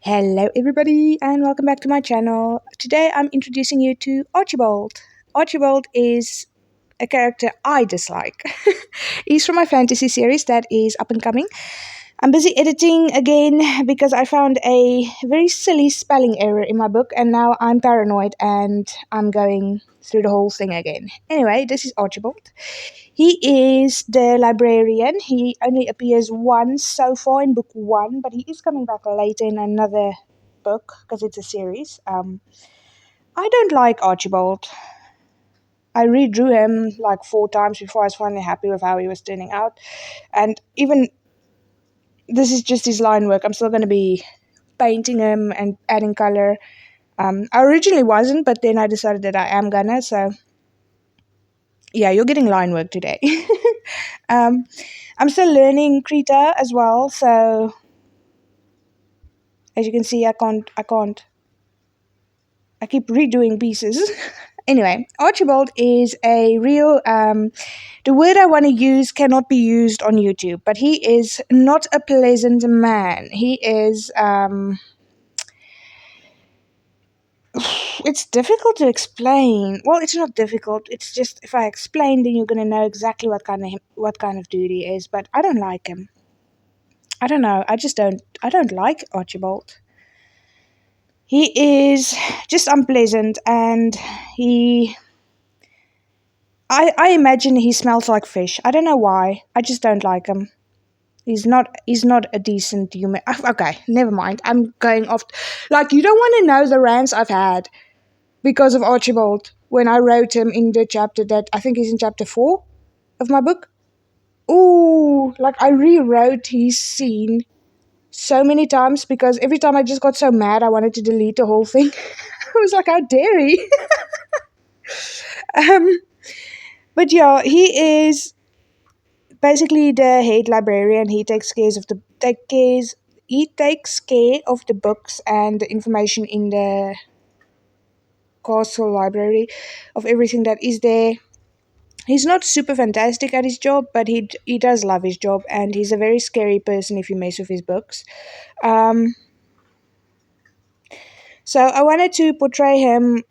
Hello, everybody, and welcome back to my channel. Today, I'm introducing you to Archibald. Archibald is a character I dislike. He's from my fantasy series that is up and coming. I'm busy editing again because I found a very silly spelling error in my book, and now I'm paranoid and I'm going through the whole thing again. Anyway, this is Archibald. He is the librarian. He only appears once so far in book one, but he is coming back later in another book because it's a series. I don't like Archibald. I redrew him like 4 times before I was finally happy with how he was turning out. And even this is just his line work. I'm still going to be painting him and adding color. I originally wasn't, but then I decided that I am gonna. So yeah, you're getting line work today. um, I'm still learning Krita as well, so as you can see, I keep redoing pieces. Anyway, Archibald is a real, the word I want to use cannot be used on YouTube, but he is not a pleasant man. He is, it's difficult to explain. Well, it's not difficult. It's just if I explain, then you're gonna know exactly what kind of dude he is. But I don't like him. I don't know. I don't like Archibald. He is just unpleasant, and he. I imagine he smells like fish. I don't know why. I just don't like him. He's not a decent human. Okay, never mind. I'm going off. Like, you don't want to know the rants I've had because of Archibald when I wrote him in the chapter that I think is in chapter 4 of my book. Ooh, like I rewrote his scene so many times because every time I just got so mad I wanted to delete the whole thing. I was like, how dare he? um, but yeah, he is basically the head librarian. He takes care of the books and the information in the castle library of everything that is there. He's not super fantastic at his job, but he does love his job, and he's a very scary person if you mess with his books. Um, so I wanted to portray him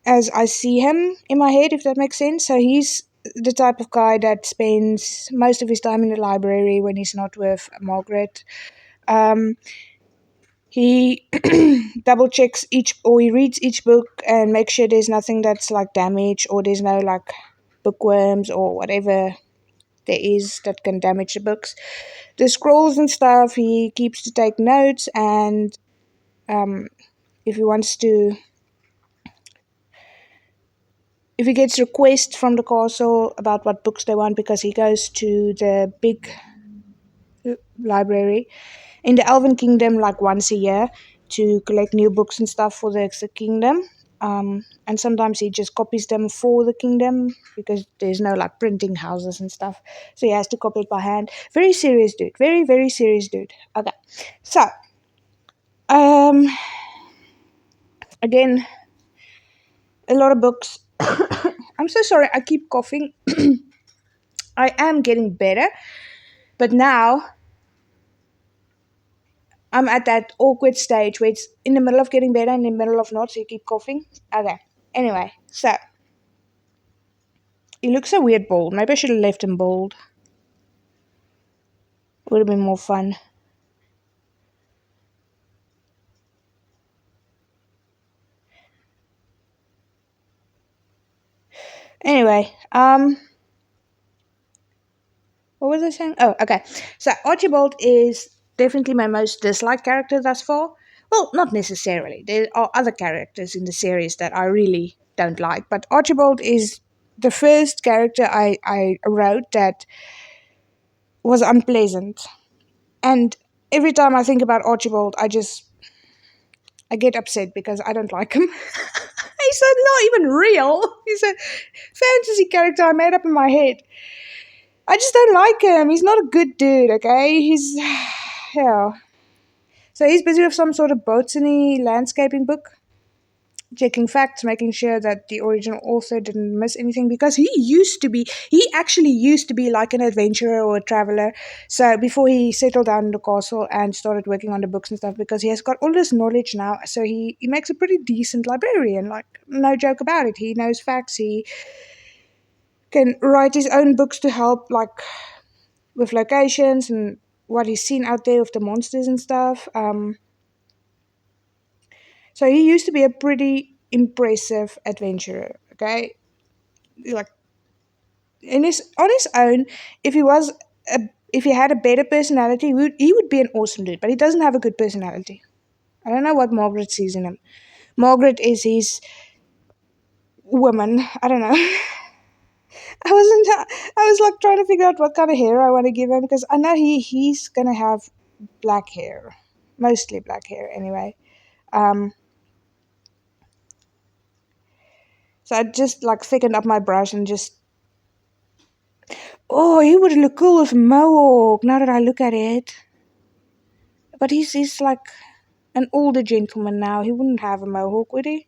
as I see him in my head, if that makes sense. So he's the type of guy that spends most of his time in the library when he's not with Margaret. Um, he double checks he reads each book and makes sure there's nothing that's like damaged or there's no like bookworms or whatever there is that can damage the books. The scrolls and stuff he keeps to take notes, and if he wants to, if he gets requests from the castle about what books they want, because he goes to the big library in the Elven Kingdom like once a year to collect new books and stuff for the extra kingdom. And sometimes he just copies them for the kingdom because there's no like printing houses and stuff. So he has to copy it by hand. Very serious dude. Very, very serious dude. Okay. So, um, again, a lot of books. I'm so sorry. I keep coughing. I am getting better. But now I'm at that awkward stage where it's in the middle of getting better and in the middle of not, so you keep coughing. Okay. Anyway, so he looks so weird bald. Maybe I should have left him bald. Would have been more fun. Anyway, what was I saying? Oh, okay. So Archibald is definitely my most disliked character thus far. Well, not necessarily. There are other characters in the series that I really don't like, but Archibald is the first character I wrote that was unpleasant. And every time I think about Archibald, I get upset because I don't like him. He's not even real. He's a fantasy character I made up in my head. I just don't like him. He's not a good dude, okay? He's yeah. So he's busy with some sort of botany landscaping book. checking facts, making sure that the original author didn't miss anything, because he actually used to be like an adventurer or a traveler. So before he settled down in the castle and started working on the books and stuff, because he has got all this knowledge now, so he makes a pretty decent librarian, like no joke about it. He knows facts, he can write his own books to help, like with locations and what he's seen out there with the monsters and stuff. So he used to be a pretty impressive adventurer. Okay, like in his on his own, if he was a if he had a better personality, he would be an awesome dude. But he doesn't have a good personality. I don't know what Margaret sees in him. Margaret is his woman. I don't know. I was like trying to figure out what kind of hair I want to give him, because I know he's gonna have black hair, mostly black hair anyway. Um, so I just like thickened up my brush and just, oh, he would look cool with mohawk. Now that I look at it, but he's like an older gentleman now. He wouldn't have a mohawk, would he?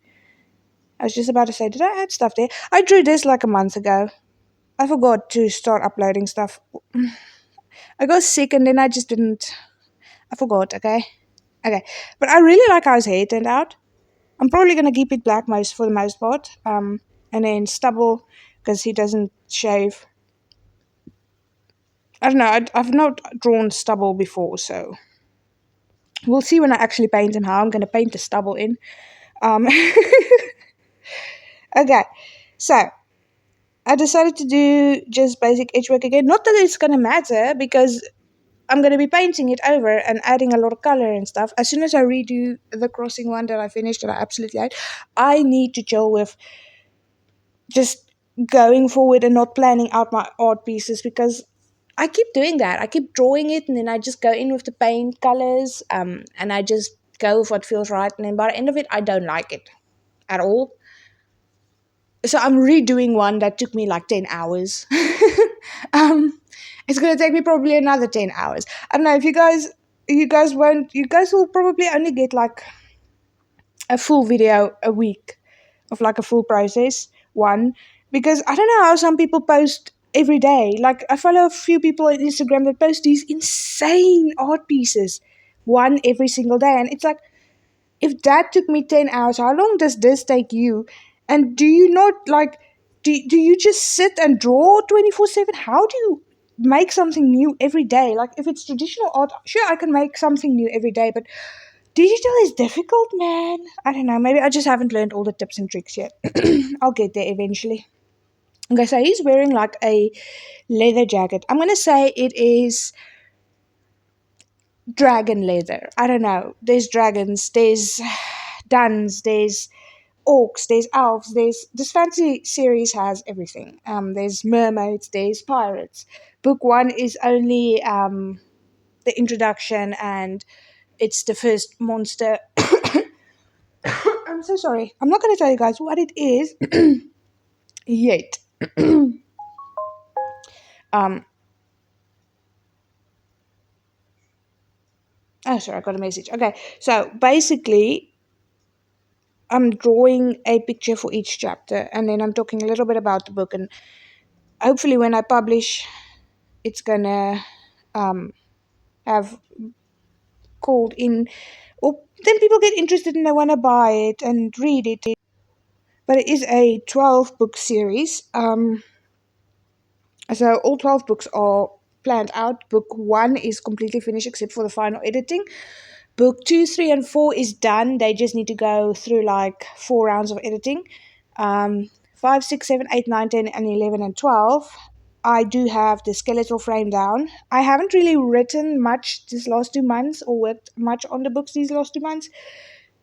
I was just about to say, did I add stuff there? I drew this like a month ago. I forgot to start uploading stuff. I got sick and then I just didn't. I forgot, okay? Okay. But I really like how his hair turned out. I'm probably going to keep it black for the most part. And then stubble, because he doesn't shave. I don't know. I've not drawn stubble before, so we'll see when I actually paint him how I'm going to paint the stubble in. Um, okay. So I decided to do just basic edge work again. Not that it's going to matter, because I'm going to be painting it over and adding a lot of color and stuff. As soon as I redo the crossing one that I finished, that I absolutely hate, I need to chill with just going forward and not planning out my art pieces, because I keep doing that. I keep drawing it and then I just go in with the paint colors, and I just go with what feels right. And then by the end of it, I don't like it at all. So I'm redoing one that took me like 10 hours. um, it's going to take me probably another 10 hours. I don't know if you guys will probably only get like a full video a week of like a full process one, because I don't know how some people post every day. Like I follow a few people on Instagram that post these insane art pieces one every single day, and it's like, if that took me 10 hours, how long does this take you? And do you not like, do you just sit and draw 24/7? How do you make something new every day? Like if it's traditional art, sure, I can make something new every day, but digital is difficult, man. I don't know. Maybe I just haven't learned all the tips and tricks yet. I'll get there eventually. Okay, so he's wearing like a leather jacket. I'm gonna say it is dragon leather. I don't know. There's dragons, there's duns, there's orcs, there's elves, there's this fantasy series has everything. There's mermaids, there's pirates. Book one is only the introduction, and it's the first monster. I'm so sorry. I'm not going to tell you guys what it is yet. um. Oh, sorry, I got a message. Okay, so basically, I'm drawing a picture for each chapter, and then I'm talking a little bit about the book, and hopefully, when I publish, it's gonna have called in, or then people get interested and they want to buy it and read it. But it is a 12 book series. So all 12 books are planned out. Book one is completely finished except for the final editing. Book two, three, and four is done. They just need to go through like 4 rounds of editing. Five, six, seven, eight, nine, 10, and 11 and 12. I do have the skeletal frame down. I haven't really written much these last 2 months or worked much on the books these last 2 months,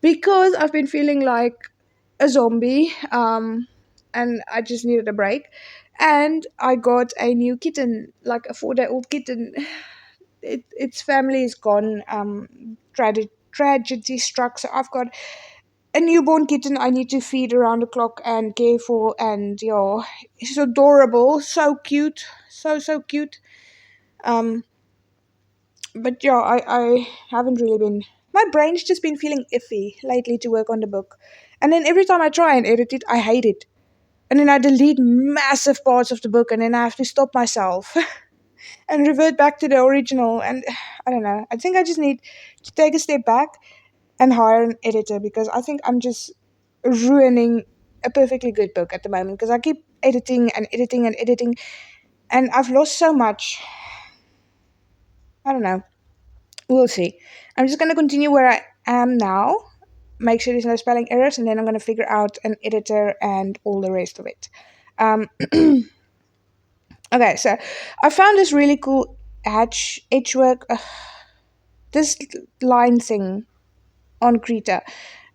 because I've been feeling like a zombie, and I just needed a break. And I got a new kitten, like a 4-day-old kitten. Its family is gone. Tragedy struck, so I've got a newborn kitten I need to feed around the clock and care for, and yeah, it's adorable, so cute, so cute. But yeah, I haven't really been My brain's just been feeling iffy lately to work on the book. And then every time I try and edit it, I hate it. And then I delete massive parts of the book and then I have to stop myself and revert back to the original. And I don't know. I think I just need to take a step back and hire an editor because I think I'm just ruining a perfectly good book at the moment because I keep editing and editing and editing and I've lost so much. I don't know. We'll see. I'm just going to continue where I am now, make sure there's no spelling errors, and then I'm going to figure out an editor and all the rest of it. Um, okay, so I found this really cool edge work, this line thing on Krita.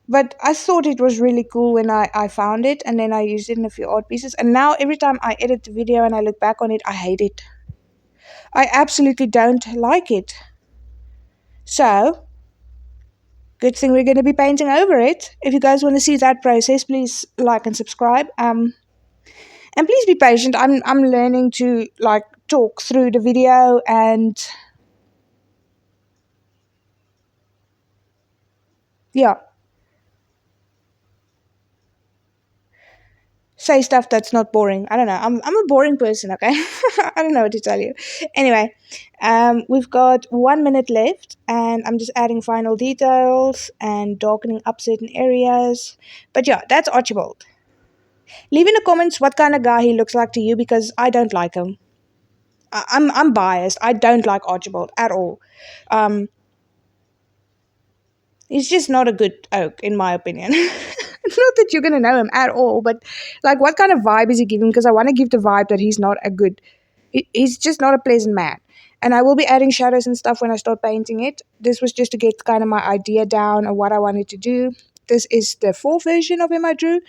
But I thought it was really cool when I found it, and then I used it in a few art pieces. And now every time I edit the video and I look back on it, I hate it. I absolutely don't like it. So, good thing we're going to be painting over it. If you guys want to see that process, please like and subscribe. And please be patient. I'm learning to like talk through the video and yeah, say stuff that's not boring. I don't know. I'm a boring person, okay? I don't know what to tell you. Anyway, we've got 1 minute left, and I'm just adding final details and darkening up certain areas. But yeah, that's Archibald. Leave in the comments what kind of guy he looks like to you because I don't like him. I'm biased. I don't like Archibald at all. Um, he's just not a good oak, in my opinion. Not that you're gonna know him at all, but like, what kind of vibe is he giving? Because I want to give the vibe that he's not a good. He's just not a pleasant man. And I will be adding shadows and stuff when I start painting it. This was just to get kind of my idea down of what I wanted to do. This is the full version of him I drew.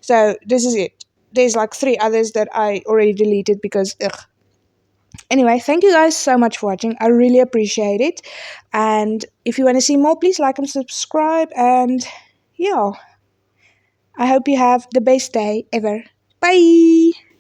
So this is it. There's like 3 others that I already deleted because ugh. Anyway, thank you guys so much for watching. I really appreciate it. And if you want to see more, please like and subscribe. And yeah, I hope you have the best day ever. Bye!